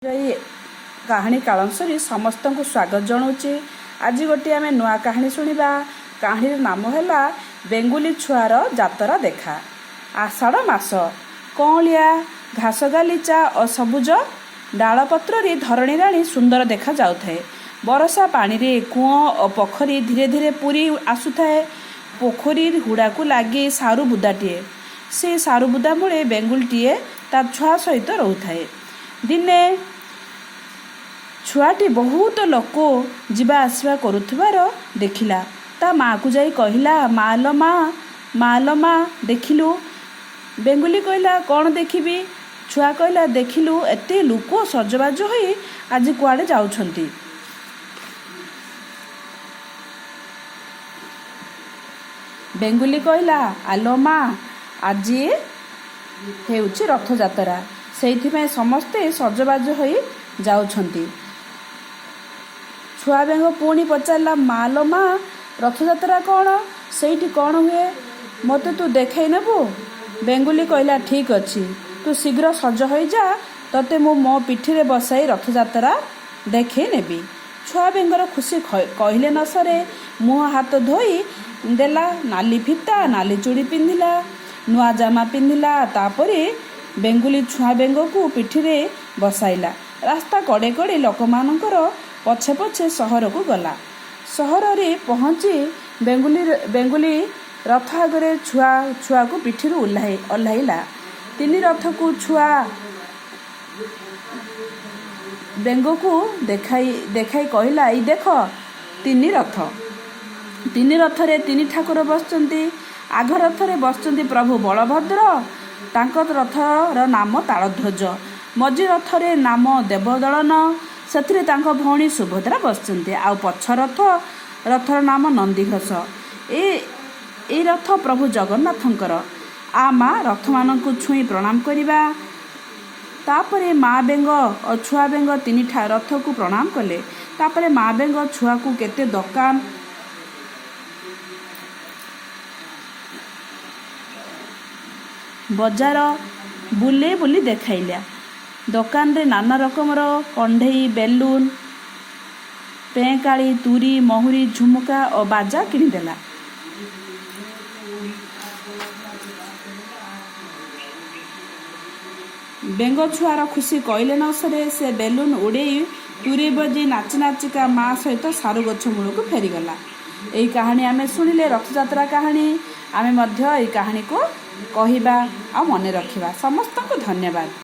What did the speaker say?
ये कहानी कालंसरी समस्त को स्वागत जनाऊँगी। आज गोटे आम नुआ कहानी शुणा। कहानी नाम है बेंगुली छुआर जातरा देखा। आषाढ़ मास कौलिया घास गालीचा और सबुज डालपत्र धरणी राणी सुंदर देखा जाउଥାଏ। बरसा पानी रे कूଅ और पोखरी धीरे धीरे पूरी आसुଥାଏ। पोखरी हुड़ा को लगे सारू बुदाटे। से सारू बुदा मूले बेंगुलटीए ता छुआ सहित रोथाए। दिने छुआटी बहुत लोक जीवा आसवा करुथिबार देखिला। ता माँ को जाई कहिला, मालो माँ देखिलु। बेंगुली कहला, कौन देखिबी? छुआ कहला, देखिलु एते लोक सजबाज होई आज कुआडे जाउछंती। बेंगुली कहला, आलो माँ, आज हेउची रथ जातरा, सेइथिपाई समस्ते सजबाज होई जाउछंती। छुआ बेंग पुणी पचारा, मालो माँ, रथयात्रा कौन? सेठी कौन हुए? मते तू देखई नेबू? बेंगुली कहला, ठीक अच्छी, तू शीघ्र सज हो जा, तते मु मो पिठी रे बसाई रथयात्रा देखई नेबी। छुआ बेंगर खुशी कहले न सरे। मुह हाथ धोई देला, नाली फिता नाली चूड़ी पिंधिला, नुआ जामा पिंधिला। तापरे बेंगुली छुआ बेंग को पिठी रे बसाइला। रास्ता कड़े कड़े लोक मानकर पछे पछे सहर को गला। सहर रे पहुँची बेंगुली रथ आगे छुआ को पिठी ओह्लाइला। तीन रथ को छुआ बेंग को देखाई कहला, ई देख तीन रथ रे तीन ठाकुर बसचंती। आग रथ रे बसचंती प्रभु बलभद्र, तांको रथर नाम तालध्वज। मझी रथ रे नाम देवदलन, सेथिरे तांको भौणी सुभद्रा बसचंती। आ पछ रथर नाम नंदीघोष। ए रथ प्रभु जगन्नाथंकर। आ माँ रथ मानक छुई प्रणाम करिबा। तापरे माँ बेंग और छुआ बेंग तीन रथ को प्रणाम कले। तापरे माँ बेंग छुआ को केते दुकान बजार बुले बुली देखाइला। दुकान रे नाना रकमर कंढई, बेलून, पेंकाली, तुरी, महुरी, झुमका और बाजा किनिदेला। बेंग छुआर खुशी कहले न सरे। से बेलून उड़े तुरी बजे नाची नाचिका माँ सहित सारू गछ मूल को फेरीगला। यही कहानी आमे शुणिले, रथयात्रा कहानी। आमे मध्य यही कहानी को कहिबा आ मने रखिबा। समस्त को धन्यवाद।